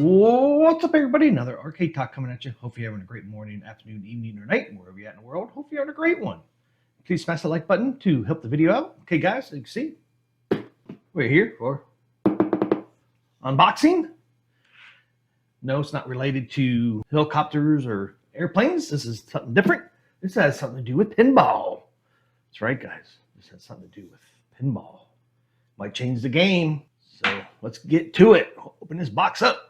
What's up, everybody? Another arcade talk coming at you. Hope you're having a great morning, afternoon, evening, or night, wherever you're at in the world. Hope you're having a great one. Please smash the like button to help the video out. Okay, guys, as you can see, we're here for unboxing. No, it's not related to helicopters or airplanes. This is something different. This has something to do with pinball. That's right, guys. This has something to do with pinball. Might change the game. So let's get to it. Open this box up.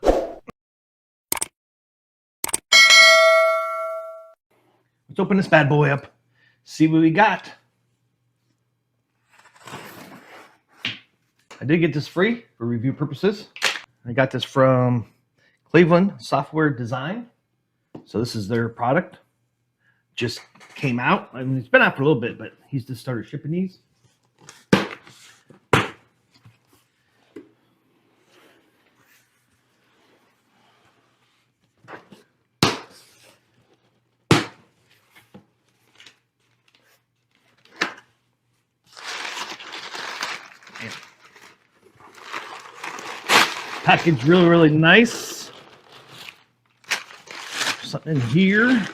Let's open this bad boy up. See what we got. I did get this free for review purposes. I got this from Cleveland Software Design. So this is their product. Just came out. I mean, it's been out for a little bit, but he's just started shipping these. Package really nice. Something in here.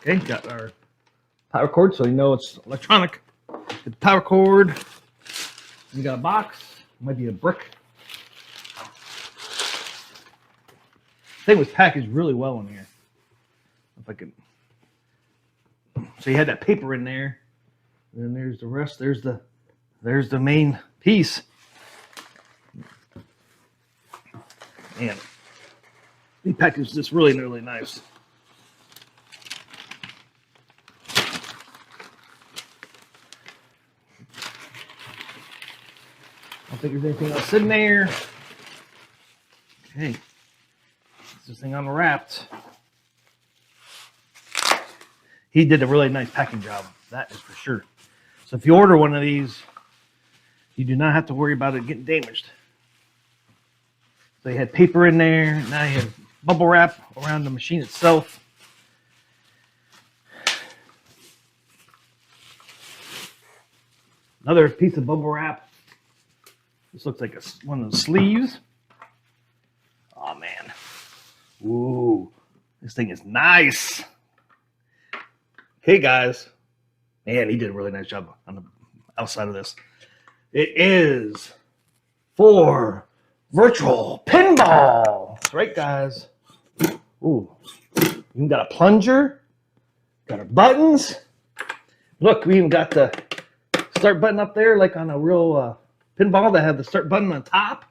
Okay, got our power cord, so you know it's electronic. Get the power cord. We got a box. Might be a brick. I think it was packaged really well in here. If I can. So you had that paper in there. And then there's the rest. There's the main piece. Man, they packaged this really nice. I don't think there's anything else in there. Okay, this thing unwrapped. He did a really nice packing job. That is for sure. So if you order one of these, you do not have to worry about it getting damaged. So you had paper in there. Now you have bubble wrap around the machine itself. Another piece of bubble wrap. This looks like one of the sleeves. Oh man. Ooh, this thing is nice. Hey guys. Man, he did a really nice job on the outside of this. It is for virtual pinball. That's right, guys. Ooh, you got a plunger, got our buttons. Look, we even got the start button up there, like on a real pinball that had the start button on top.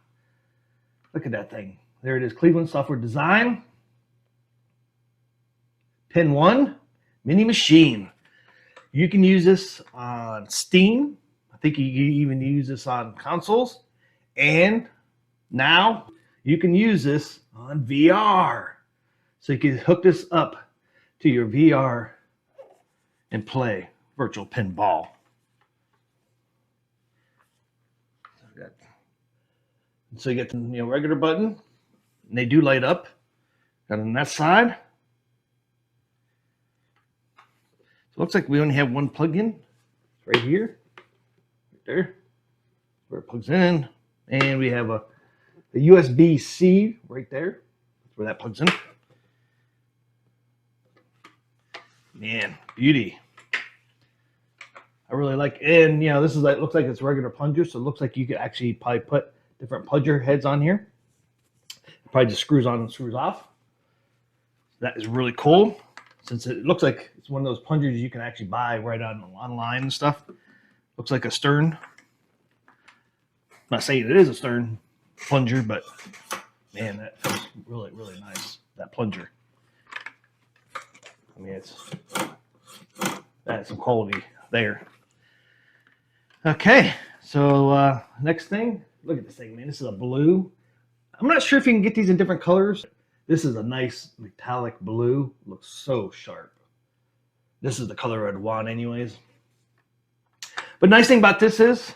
Look at that thing. There it is, Cleveland Software Design. PinOne mini machine. You can use this on Steam. I think you can even use this on consoles. And now you can use this on VR. So you can hook this up to your VR and play virtual pinball. So you get the regular button, and they do light up. Got on that side. So it looks like we only have one plug-in. It's right here. Right there. Where it plugs in. And we have the USB-C right there. That's where that plugs in. Man, beauty. I really like it. And this is looks like it's regular plunger, so it looks like you could actually probably put different plunger heads on here. It probably just screws on and screws off. That is really cool. Since it looks like it's one of those plungers you can actually buy right online and stuff. Looks like a Stern. I'm not saying it is a Stern plunger, but man, that feels really nice. That plunger. I mean, that's some quality there. Okay, so next thing, look at this thing, man. This is a blue. I'm not sure if you can get these in different colors. This is a nice metallic blue. Looks so sharp. This is the color I'd want anyways. But nice thing about this is,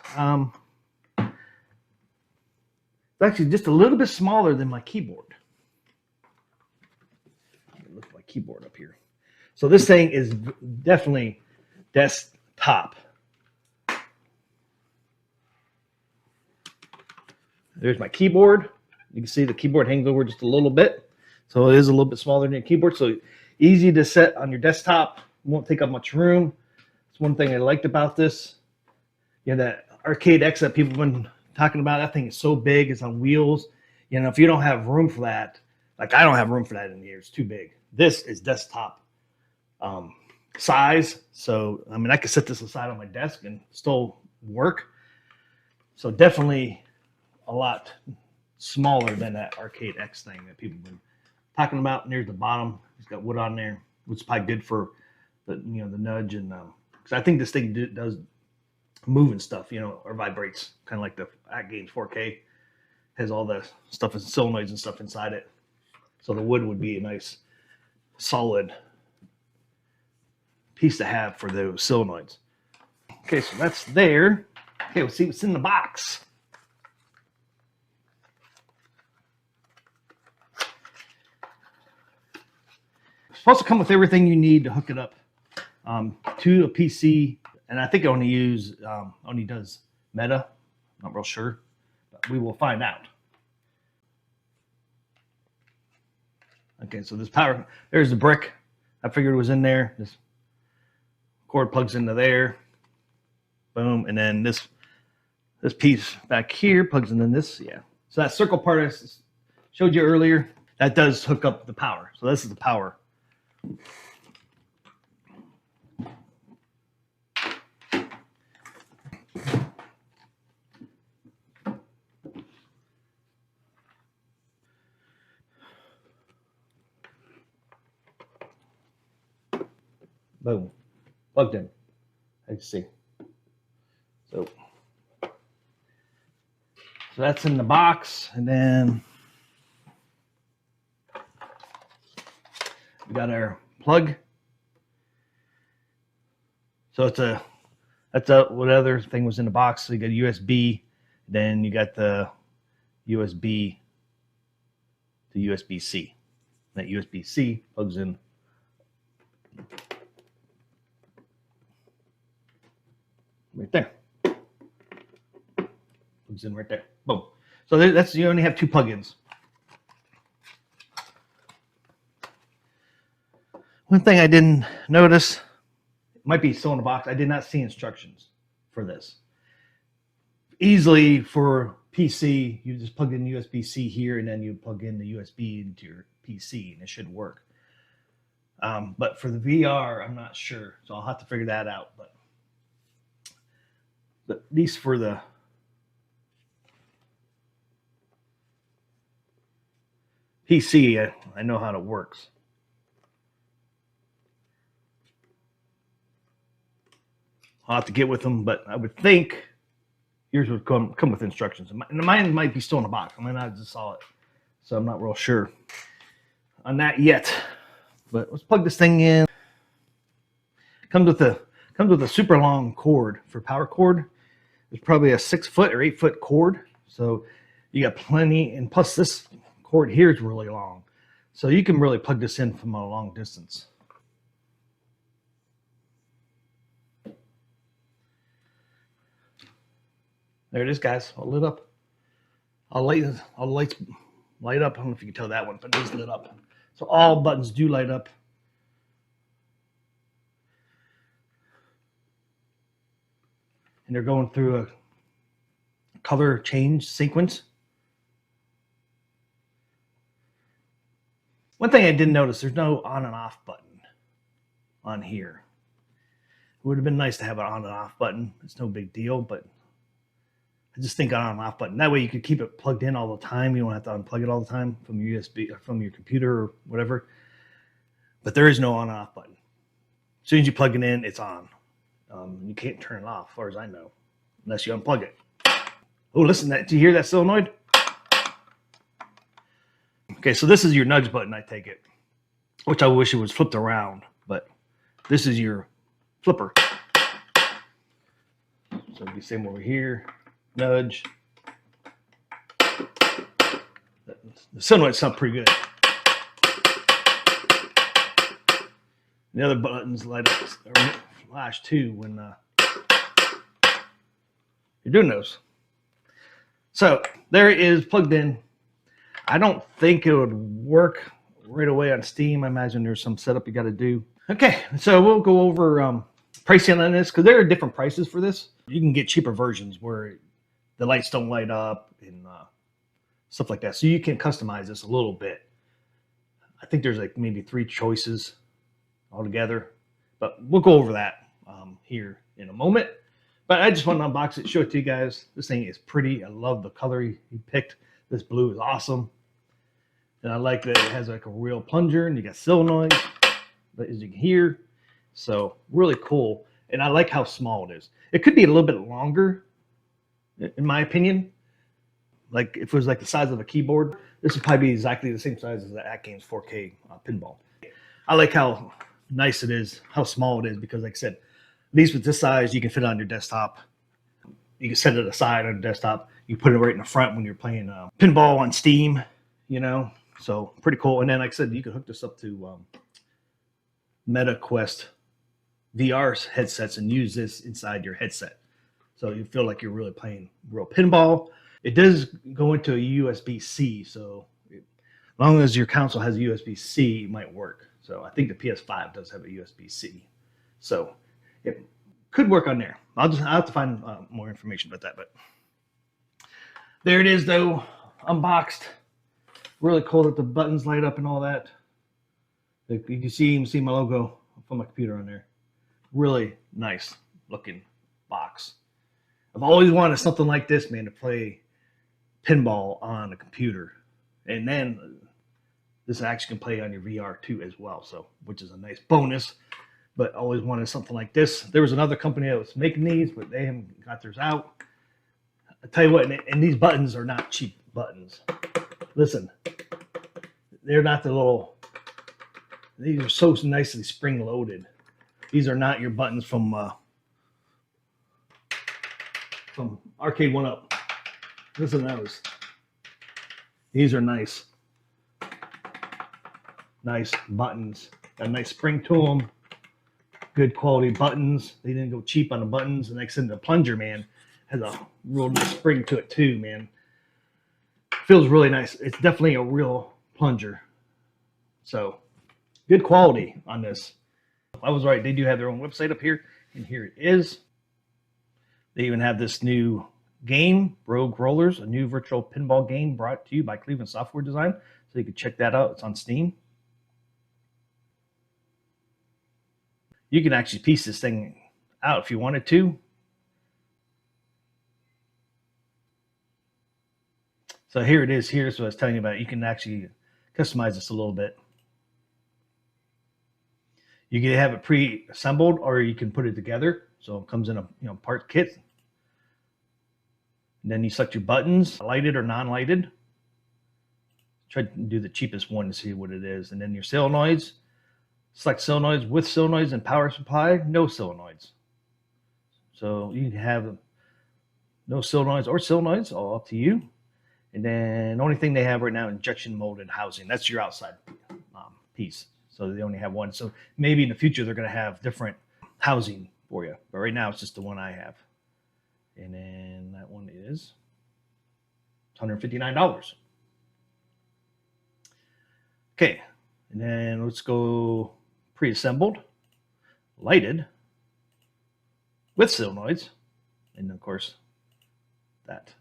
it's actually just a little bit smaller than my keyboard. Look at my keyboard up here. So this thing is definitely desktop. There's my keyboard. You can see the keyboard hangs over just a little bit. So it is a little bit smaller than a keyboard. So easy to set on your desktop. Won't take up much room. It's one thing I liked about this. You know, that Arcade X that people have been talking about, that thing is so big. It's on wheels. You know, if you don't have room for that, like I don't have room for that in here. It's too big. This is desktop size. So, I mean, I could set this aside on my desk and still work. So definitely a lot smaller than that Arcade X thing that people have been talking about. Near the bottom, it's got wood on there, which is probably good for the, you know, the nudge, and because I think this thing does move and stuff, you know, or vibrates, kind of like the Games 4K has all the stuff and solenoids and stuff inside it. So the wood would be a nice solid piece to have for those solenoids. Okay, so that's there. Okay, we'll see what's in the box. It's supposed to come with everything you need to hook it up to a PC, and I think it only does Meta. Not real sure, but we will find out. Okay, so this power, there's the brick. I figured it was in there. This cord plugs into there. Boom, and then this piece back here plugs into this. Yeah. So that circle part I showed you earlier, that does hook up the power. So this is the power. Boom. Plugged in. As you see. So that's in the box, and then we got our plug. So that's what other thing was in the box. So you got USB, then you got the USB to USB-C. That USB-C plugs in. Right there. Plugs in right there. Boom. So that's, you only have two plugins. One thing I didn't notice, it might be still in the box, I did not see instructions for this. Easily for PC, you just plug in USB-C here, and then you plug in the USB into your PC, and it should work. But for the VR, I'm not sure, so I'll have to figure that out. But at least for the PC, I know how it works. I'll have to get with them, but I would think yours would come with instructions. And mine might be still in the box. I mean, I just saw it, so I'm not real sure on that yet. But let's plug this thing in. Comes with a super long cord for power cord. There's probably a 6 foot or 8 foot cord, so you got plenty. And plus, this cord here is really long, so you can really plug this in from a long distance. There it is, guys. All lit up. All the lights light up. I don't know if you can tell that one, but it is lit up. So all buttons do light up. And they're going through a color change sequence. One thing I didn't notice, there's no on and off button on here. It would have been nice to have an on and off button. It's no big deal, but I just think on and off button. That way you could keep it plugged in all the time. You don't have to unplug it all the time from your USB or from your computer or whatever. But there is no on and off button. As soon as you plug it in, it's on. You can't turn it off, as far as I know, unless you unplug it. Oh, listen, do you hear that solenoid? Okay, so this is your nudge button, I take it, which I wish it was flipped around, but this is your flipper. So you see them over here, nudge. The solenoid sound pretty good. The other buttons light up, flash too when you're doing those. So there it is plugged in. I don't think it would work right away on Steam. I imagine there's some setup you got to do. Okay, so we'll go over pricing on this because there are different prices for this. You can get cheaper versions where the lights don't light up and stuff like that. So you can customize this a little bit. I think there's like maybe 3 choices altogether, but we'll go over that here in a moment. But I just want to unbox it, show it to you guys. This thing is pretty. I love the color he picked. This blue is awesome. And I like that it has like a real plunger and you got solenoids, as you can hear. So really cool. And I like how small it is. It could be a little bit longer, in my opinion. Like if it was like the size of a keyboard, this would probably be exactly the same size as the Games 4K pinball. I like how nice it is, how small it is, because like I said, at least with this size, you can fit it on your desktop. You can set it aside on your desktop. You put it right in the front when you're playing pinball on Steam, you know. So pretty cool. And then, like I said, you can hook this up to Meta Quest VR headsets and use this inside your headset. So you feel like you're really playing real pinball. It does go into a USB-C, so as long as your console has a USB-C, it might work. So I think the PS5 does have a USB-C. So it could work on there. I'll have to find more information about that. But there it is, though, unboxed. Really cool that the buttons light up and all that. You can see my logo from my computer on there. Really nice looking box. I've always wanted something like this, man, to play pinball on a computer. And then this actually can play on your VR too as well, so which is a nice bonus. But always wanted something like this. There was another company that was making these, but they haven't got theirs out. I tell you what, and these buttons are not cheap buttons. Listen, they're not the little. These are so nicely spring loaded. These are not your buttons from Arcade 1-Up. Listen to those. These are nice. Nice buttons. Got a nice spring to them. Good quality buttons. They didn't go cheap on the buttons. And like I said, the plunger, man, has a real nice spring to it too, man. Feels really nice. It's definitely a real plunger. So good quality on this. I was right. They do have their own website up here. And here it is. They even have this new game, Rogue Rollers, a new virtual pinball game brought to you by Cleveland Software Design. So you can check that out. It's on Steam. You can actually piece this thing out if you wanted to. So here it is. Here's what I was telling you about. You can actually customize this a little bit. You can have it pre-assembled or you can put it together. So it comes in a part kit. And then you select your buttons, lighted or non-lighted. Try to do the cheapest one to see what it is. And then your solenoids. Select solenoids with solenoids and power supply, no solenoids. So you can have no solenoids or solenoids, all up to you. And then the only thing they have right now, injection molded housing. That's your outside piece. So they only have one. So maybe in the future they're going to have different housing for you. But right now it's just the one I have. And then that one is $159. Okay. And then let's go pre-assembled, lighted, with solenoids, and of course, that.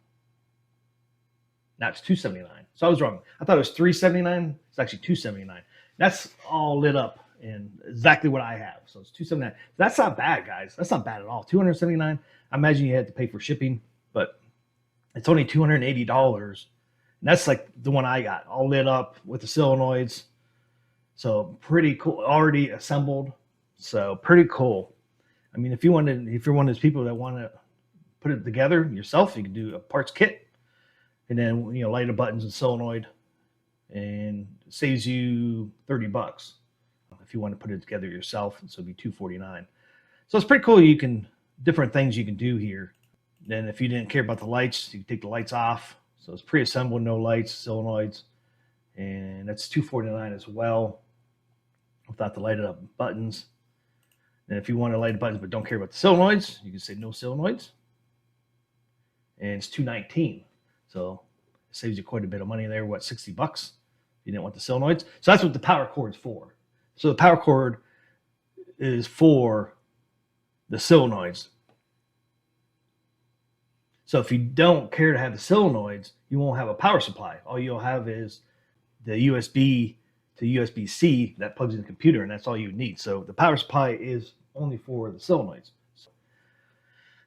Now it's $279. So I was wrong. I thought it was $379. It's actually $279. That's all lit up and exactly what I have. So it's $279. That's not bad, guys. That's not bad at all. $279. I imagine you had to pay for shipping, but it's only $280. And that's like the one I got, all lit up with the solenoids. So pretty cool, already assembled. So pretty cool. I mean, if you're one of those people that want to put it together yourself, you can do a parts kit, and then light the buttons and solenoid, and it saves you $30 if you want to put it together yourself. So it'd be $249. So it's pretty cool. Different things you can do here. Then if you didn't care about the lights, you can take the lights off. So it's pre-assembled, no lights, solenoids, and that's $249 as well, without the lighted up buttons. And if you want to light the buttons but don't care about the solenoids, you can say no solenoids. And it's $219. So it saves you quite a bit of money there. What, $60? You didn't want the solenoids. So that's what the power cord is for. So the power cord is for the solenoids. So if you don't care to have the solenoids, you won't have a power supply. All you'll have is the USB to USB-C that plugs in the computer, and that's all you need. So the power supply is only for the solenoids. So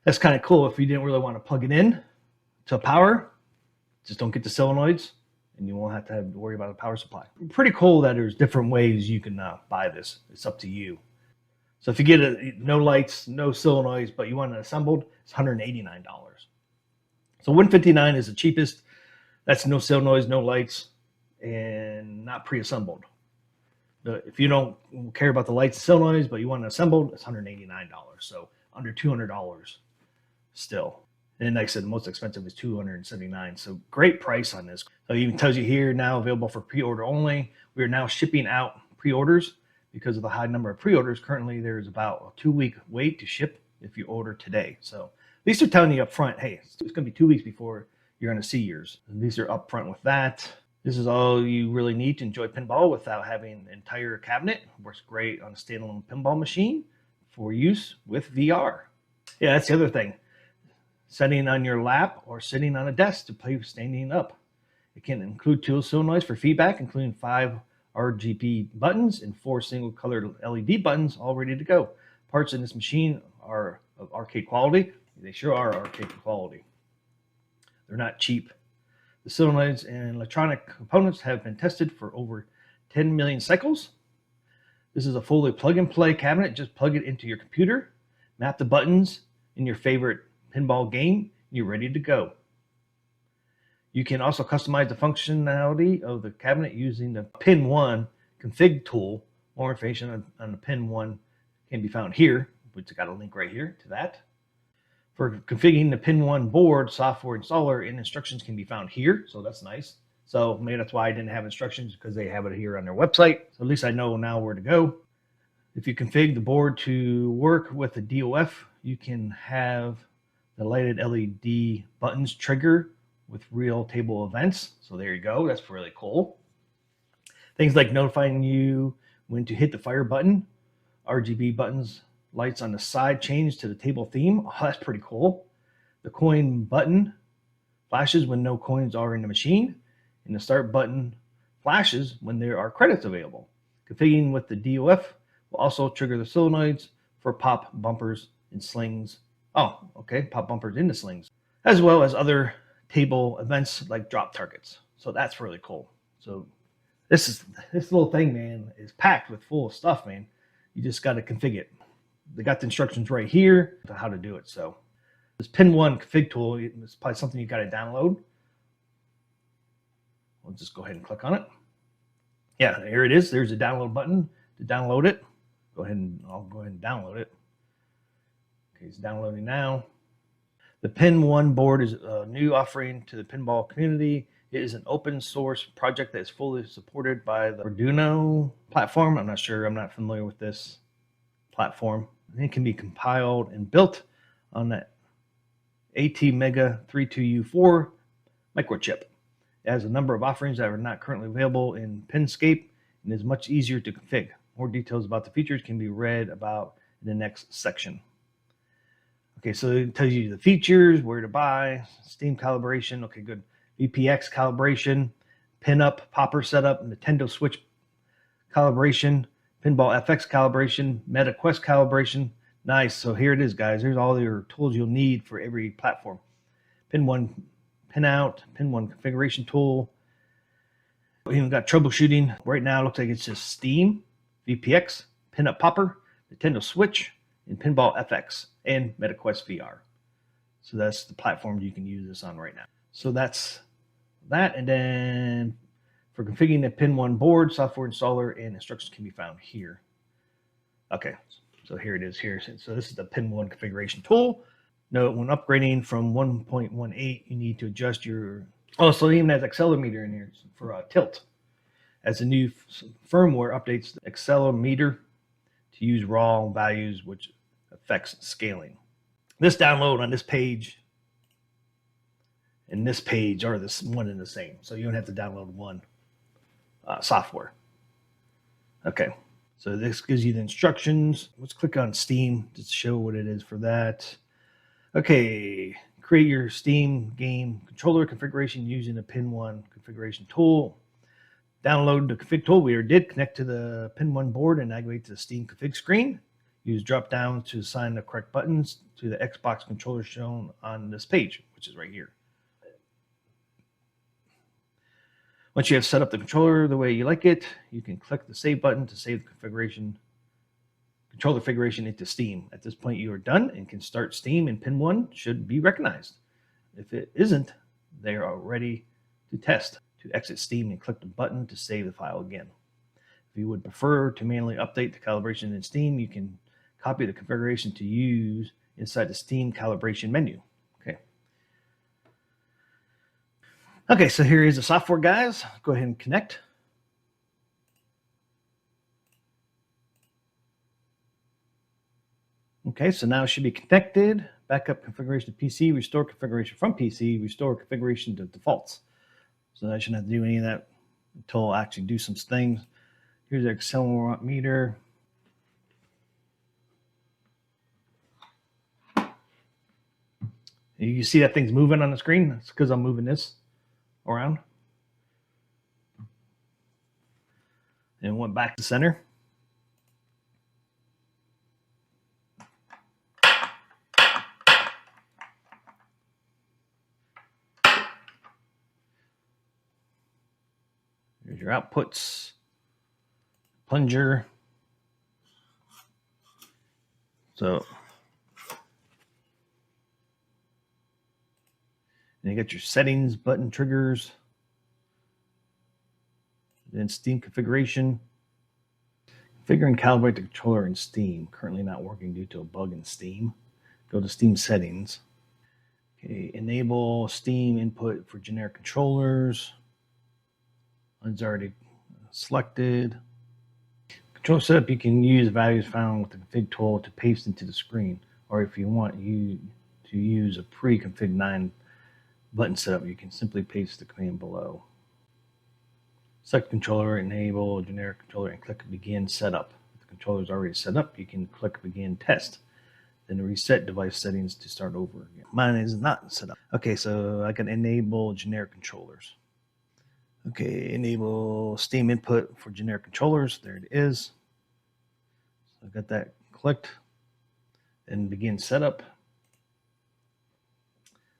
that's kind of cool. If you didn't really want to plug it in to power, just don't get the solenoids, and you won't have to worry about a power supply. Pretty cool that there's different ways you can buy this. It's up to you. So if you get no lights, no solenoids, but you want it assembled, it's $189. So $159 is the cheapest. That's no solenoids, no lights, and not pre-assembled. If you don't care about the lights and solenoids, but you want it assembled, it's $189. So under $200 still. And like I said, the most expensive is $279. So great price on this. So it even tells you here now available for pre-order only. We are now shipping out pre-orders because of the high number of pre-orders. Currently, there's about a 2-week wait to ship if you order today. So at least they're telling you up front, hey, it's going to be 2 weeks before you're going to see yours. And these are up front with that. This is all you really need to enjoy pinball without having an entire cabinet. Works great on a standalone pinball machine for use with VR. Yeah, that's the other thing. Sitting on your lap or sitting on a desk to play standing up. It can include 2 solenoids for feedback, including 5 RGB buttons and 4 single colored LED buttons, all ready to go. Parts in this machine are of arcade quality. They sure are arcade quality. They're not cheap. The solenoids and electronic components have been tested for over 10 million cycles. This is a fully plug-and-play cabinet. Just plug it into your computer, map the buttons in your favorite pinball game, and you're ready to go. You can also customize the functionality of the cabinet using the PinOne config tool. More information on the PinOne can be found here, which I got a link right here to that. For configuring the PinOne board, software installer and instructions can be found here, so that's nice. So maybe that's why I didn't have instructions, because they have it here on their website. So at least I know now where to go. If you configure the board to work with the DOF, you can have the lighted LED buttons trigger with real table events. So there you go. That's really cool. Things like notifying you when to hit the fire button, RGB buttons, lights on the side change to the table theme. Oh, that's pretty cool. The coin button flashes when no coins are in the machine, and the start button flashes when there are credits available. Configuring with the DOF will also trigger the solenoids for pop bumpers and slings. Oh, okay, pop bumpers into slings, as well as other table events like drop targets. So that's really cool. So this little thing, man, is packed with full of stuff, man. You just got to configure it. They got the instructions right here to how to do it. So this PinOne config tool is probably something you got to download. We'll just go ahead and click on it. Yeah, here it is. There's a download button to download it. I'll go ahead and download it. Okay, it's downloading now. The PinOne board is a new offering to the pinball community. It is an open source project that is fully supported by the Arduino platform. I'm not familiar with this platform. It can be compiled and built on the ATmega 32U4 microchip. It has a number of offerings that are not currently available in Pinscape and is much easier to configure. More details about the features can be read about in the next section. Okay, so it tells you the features, where to buy, Steam calibration, okay, good. VPX calibration, pin-up, popper setup, Nintendo Switch calibration, Pinball FX calibration, MetaQuest calibration. Nice. So here it is, guys. Here's all your tools you'll need for every platform. PinOne pinout, PinOne configuration tool. We even got troubleshooting. Right now, it looks like it's just Steam, VPX, pin-up popper, Nintendo Switch, and Pinball FX, and MetaQuest VR. So that's the platform you can use this on right now. So that's that. And then for configuring the PinOne board, software installer and instructions can be found here. Okay, so here it is here. So this is the PinOne configuration tool. Note when upgrading from 1.18, you need to adjust your, oh, so it even has accelerometer in here for tilt. As the new firmware updates the accelerometer to use raw values, which affects scaling. This download on this page and this page are this one and the same. So you don't have to download one software. Okay, so this gives you the instructions. Let's click on Steam to show what it is for that. Okay, create your Steam game controller configuration using the PinOne configuration tool. Download the config tool. We already did. Connect to the PinOne board and navigate to the Steam config screen. Use drop down to assign the correct buttons to the Xbox controller shown on this page, which is right here. Once you have set up the controller the way you like it, you can click the save button to save the controller configuration into Steam. At this point, you are done and can start Steam, and PinOne should be recognized. If it isn't, they are ready to test. To exit Steam and click the button to save the file again. If you would prefer to manually update the calibration in Steam, you can copy the configuration to use inside the Steam calibration menu. Okay, so here is the software, guys. Go ahead and connect. Okay, so now it should be connected. Backup configuration to PC, restore configuration from PC, restore configuration to defaults. So I shouldn't have to do any of that until I actually do some things. Here's the accelerometer. You see that thing's moving on the screen? That's because I'm moving this around. And went back to center. Here's your outputs. Plunger. So and you got your settings, button triggers, then Steam configuration. Configure and calibrate the controller in Steam. Currently not working due to a bug in Steam. Go to Steam settings. Okay, enable Steam input for generic controllers. It's already selected. Control setup, you can use values found with the config tool to paste into the screen, or if you want you to use a pre-config 9 button setup, you can simply paste the command below. Select controller, enable generic controller, and click begin setup. If the controller is already set up, you can click begin test. Then reset device settings to start over again. Mine is not set up. Okay, so I can enable generic controllers. Okay, enable Steam input for generic controllers. There it is. So I've got that clicked. Then begin setup.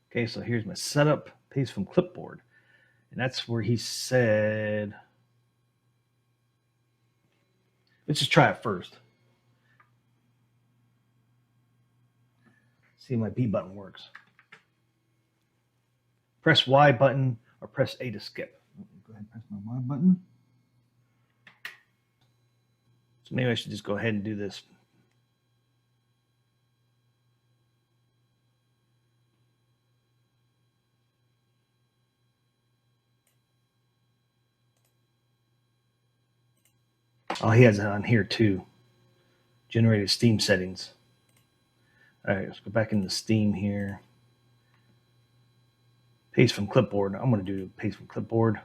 Okay, so here's my setup. Paste from clipboard. And that's where he said, let's just try it first. See if my B button works. Press Y button or press A to skip. Go ahead and press my Y button. So maybe I should just go ahead and do this. Oh, he has it on here too. Generated Steam settings. All right, let's go back into Steam here. Paste from clipboard. I'm going to do paste from clipboard.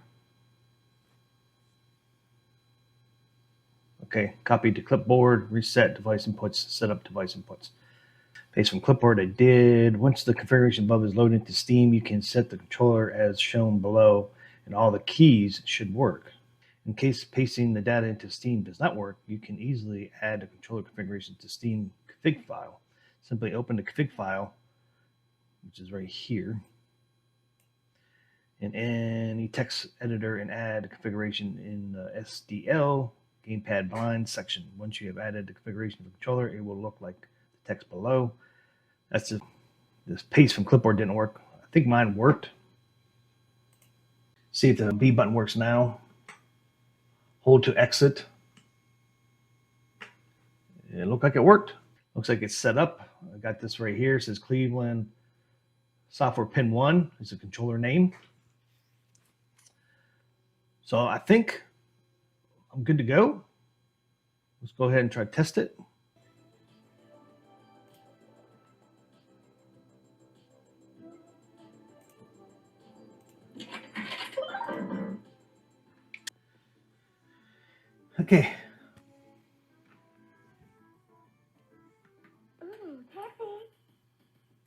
Okay, copy to clipboard, reset device inputs, set up device inputs. Paste from clipboard, I did. Once the configuration above is loaded into Steam, you can set the controller as shown below, and all the keys should work. In case pasting the data into Steam does not work, you can easily add the controller configuration to Steam config file. Simply open the config file, which is right here, in any text editor and add the configuration in the SDL gamepad blind section. Once you have added the configuration of the controller, it will look like the text below. That's this paste from clipboard didn't work. I think mine worked. See if the B button works now. Hold to exit. It looked like it worked. Looks like it's set up. I got this right here. It says Cleveland Software PinOne is the controller name. So I think I'm good to go. Let's go ahead and try to test it. Okay.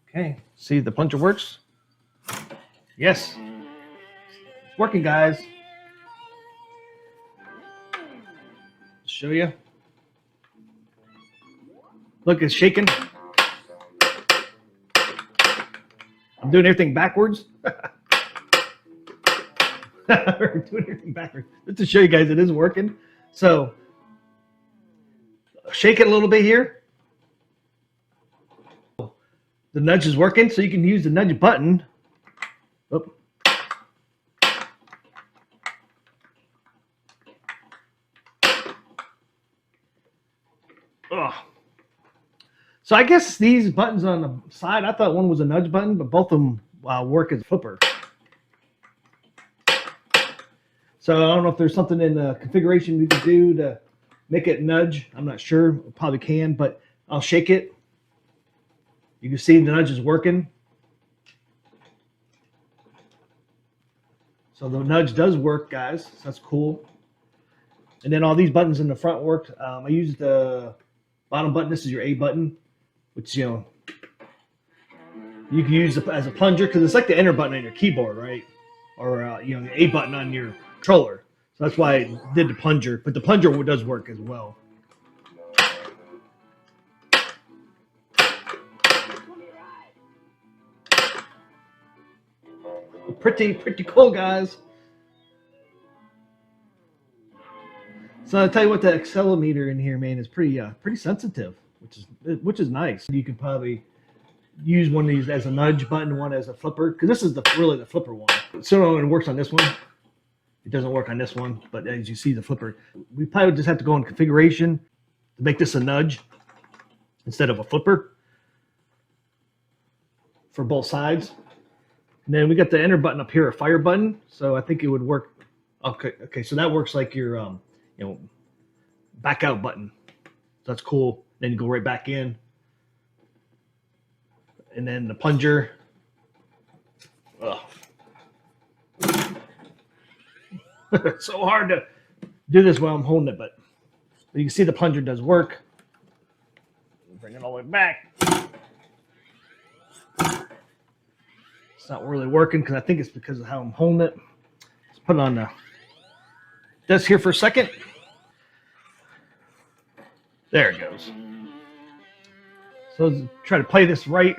Okay, see the plunger works? Yes. It's working, guys. Show you. Look, it's shaking. I'm doing everything backwards. We're doing everything backwards. Just to show you guys it is working. So, shake it a little bit here. The nudge is working, so you can use the nudge button. Oh. Ugh. So I guess these buttons on the side, I thought one was a nudge button, but both of them work as a flipper. So I don't know if there's something in the configuration we could do to make it nudge. I'm not sure. Probably can, but I'll shake it. You can see the nudge is working. So the nudge does work, guys. So that's cool. And then all these buttons in the front worked. I used the bottom button. This is your A button, which, you know, you can use as a plunger because it's like the enter button on your keyboard, right? Or, you know, the A button on your controller. So that's why I did the plunger. But the plunger does work as well. Pretty cool, guys. So I'll tell you what, the accelerometer in here, man, is pretty sensitive, which is nice. You could probably use one of these as a nudge button, one as a flipper, because this is really the flipper one. So it works on this one. It doesn't work on this one, but as you see, the flipper, we probably just have to go in configuration to make this a nudge instead of a flipper for both sides. And then we got the enter button up here, a fire button. So I think it would work. Okay. So that works like your, you know, back out button. So that's cool. Then you go right back in. And then the plunger. It's so hard to do this while I'm holding it, but you can see the plunger does work. Bring it all the way back. It's not really working because I think it's because of how I'm holding it. Let's put it on the desk here for a second. There it goes. So let's try to play this right.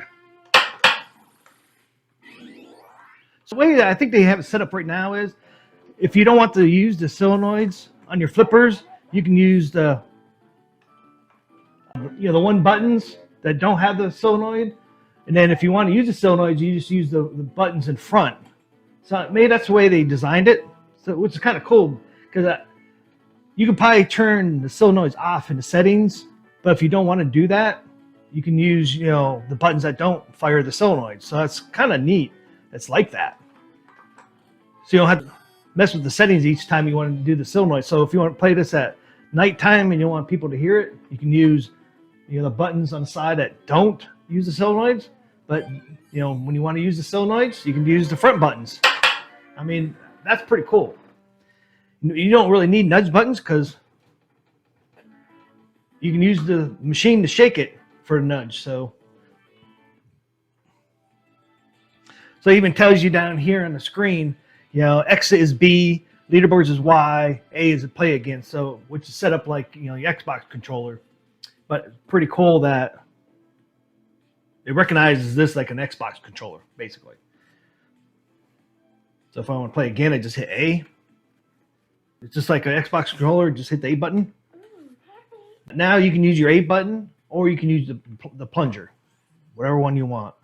So the way that I think they have it set up right now is, if you don't want to use the solenoids on your flippers, you can use the, you know, the one buttons that don't have the solenoid. And then if you want to use the solenoids, you just use the buttons in front. So maybe that's the way they designed it, so which is kind of cool, because you can probably turn the solenoids off in the settings, but if you don't want to do that, you can use, you know, the buttons that don't fire the solenoids. So that's kind of neat. It's like that. So you don't have to mess with the settings each time you want to do the solenoid. So if you want to play this at nighttime and you want people to hear it, you can use, you know, the buttons on the side that don't use the solenoids. But, you know, when you want to use the solenoids, you can use the front buttons. I mean, that's pretty cool. You don't really need nudge buttons because you can use the machine to shake it for a nudge. So it even tells you down here on the screen, you know, exit is B, leaderboards is Y, A is play again. So, which is set up like, you know, your Xbox controller. But it's pretty cool that it recognizes this like an Xbox controller, basically. So if I want to play again, I just hit A. It's just like an Xbox controller, just hit the A button. Now you can use your A button, or you can use the plunger, whatever one you want.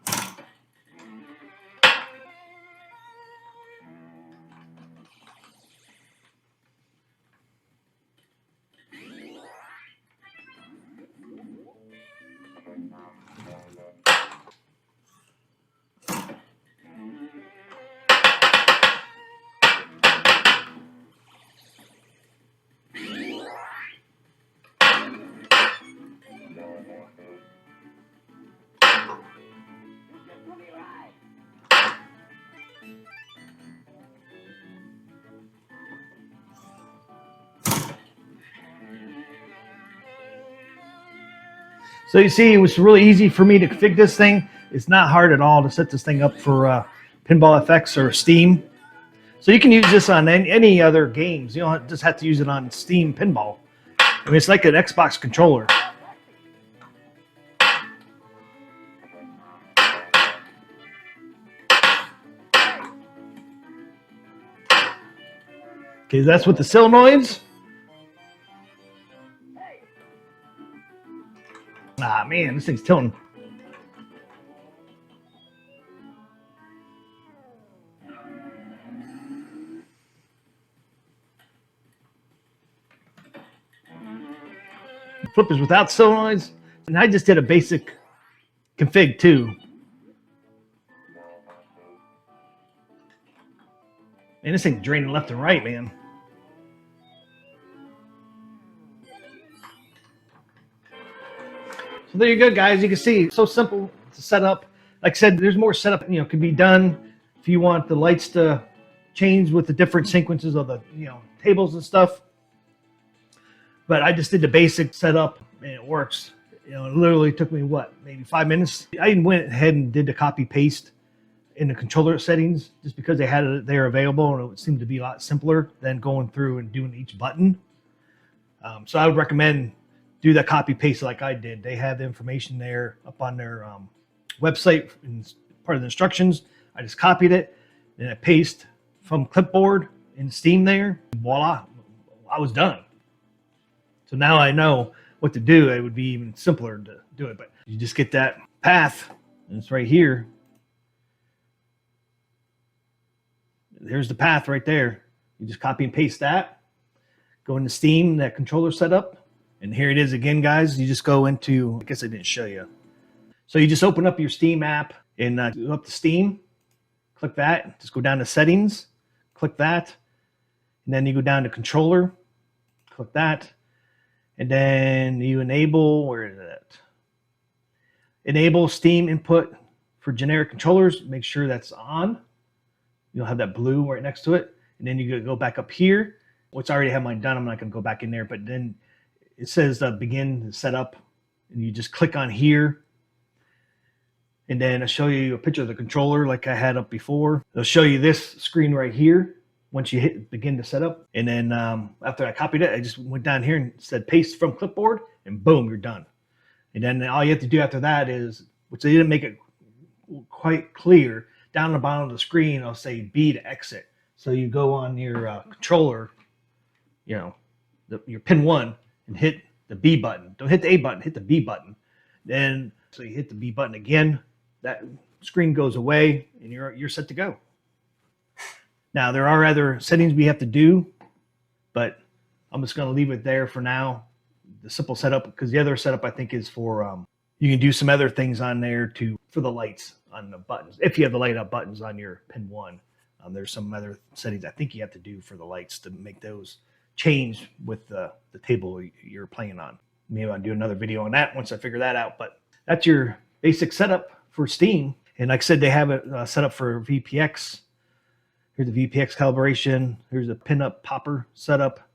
So you see, it was really easy for me to configure this thing. It's not hard at all to set this thing up for Pinball FX or Steam. So you can use this on any other games. You don't just have to use it on Steam Pinball. I mean, it's like an Xbox controller. Okay, that's with the solenoids. Ah, man, this thing's tilting. Flippers without solenoids. And I just did a basic config too. Man, this thing's draining left and right, man. So there you go, guys. You can see it's so simple to set up. Like I said, there's more setup, could be done if you want the lights to change with the different sequences of the, tables and stuff. But I just did the basic setup and it works. It literally took me maybe 5 minutes. I went ahead and did the copy paste in the controller settings just because they had it there available, and it seemed to be a lot simpler than going through and doing each button. So I would recommend do that copy paste like I did. They have the information there up on their website in part of the instructions. I just copied it and I paste from clipboard in Steam there. Voila, I was done. So now I know what to do. It would be even simpler to do it, but you just get that path, and it's right here. There's the path right there. You just copy and paste that. Go into Steam, that controller setup, and here it is again, guys. You just go into, I guess I didn't show you. So you just open up your Steam app and go up to Steam, click that, just go down to settings, click that, and then you go down to controller, click that, and then you enable, where is it? Enable Steam input for generic controllers. Make sure that's on. You'll have that blue right next to it. And then you go back up here, which I already have mine done. I'm not going to go back in there, but then it says begin the setup, and you just click on here. And then I'll show you a picture of the controller like I had up before. It'll show you this screen right here once you hit begin to setup. And then after I copied it, I just went down here and said paste from clipboard, and boom, you're done. And then all you have to do after that is, which they didn't make it quite clear, down the bottom of the screen, I'll say B to exit. So you go on your controller, your PinOne, and hit the B button. Don't hit the A button, hit the B button. Then, so you hit the B button again, that screen goes away, and you're set to go. Now, there are other settings we have to do, but I'm just going to leave it there for now. The simple setup, because the other setup I think is for, you can do some other things on there for the lights on the buttons. If you have the light up buttons on your PinOne, there's some other settings I think you have to do for the lights to make those change with the table you're playing on. Maybe I'll do another video on that once I figure that out, but that's your basic setup for Steam. And like I said, they have it set up for VPX. Here's the VPX calibration. Here's a pinup popper setup.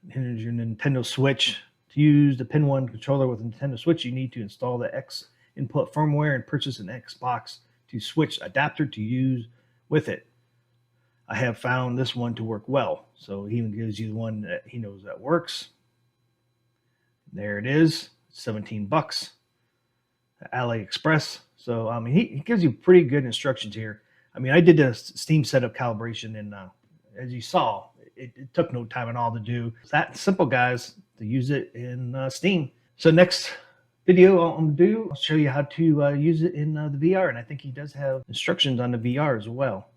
Here's your Nintendo Switch. To use the PinOne controller with a Nintendo Switch, you need to install the X input firmware and purchase an Xbox to Switch adapter to use with it. I have found this one to work well. So he even gives you the one that he knows that works. There it is, 17 bucks. AliExpress. So I mean, he gives you pretty good instructions here. I mean, I did the Steam setup calibration, and as you saw, it took no time at all to do. It's that simple, guys, to use it in Steam. So next video I'll show you how to use it in the VR, and I think he does have instructions on the VR as well.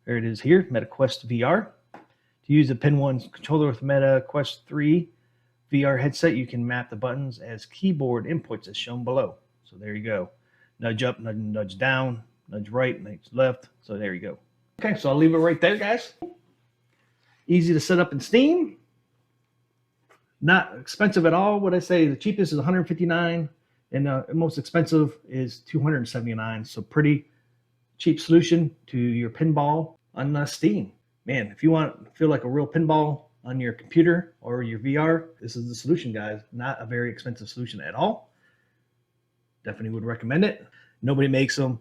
There it is here, MetaQuest VR. To use the PinOne controller with MetaQuest 3 VR headset, you can map the buttons as keyboard inputs as shown below. So there you go. Nudge up, nudge down, nudge right, nudge left. So there you go. Okay, so I'll leave it right there, guys. Easy to set up in Steam. Not expensive at all. What I say, the cheapest is $159, and the most expensive is $279. So pretty cheap solution to your pinball on Steam. Man, if you feel like a real pinball on your computer or your VR, this is the solution, guys. Not a very expensive solution at all. Definitely would recommend it. Nobody makes them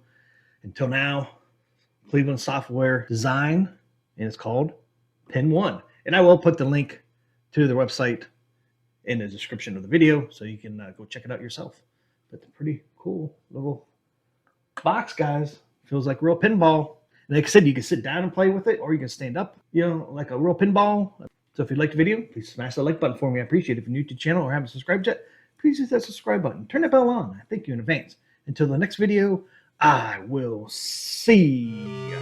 until now. Cleveland Software Design, and it's called PinOne. And I will put the link to the website in the description of the video so you can go check it out yourself. But a pretty cool little box, guys. Feels like real pinball. And like I said, you can sit down and play with it, or you can stand up, you know, like a real pinball. So if you liked the video, please smash the like button for me. I appreciate it. If you're new to the channel or haven't subscribed yet, please hit that subscribe button. Turn the bell on. I thank you in advance. Until the next video, I will see ya.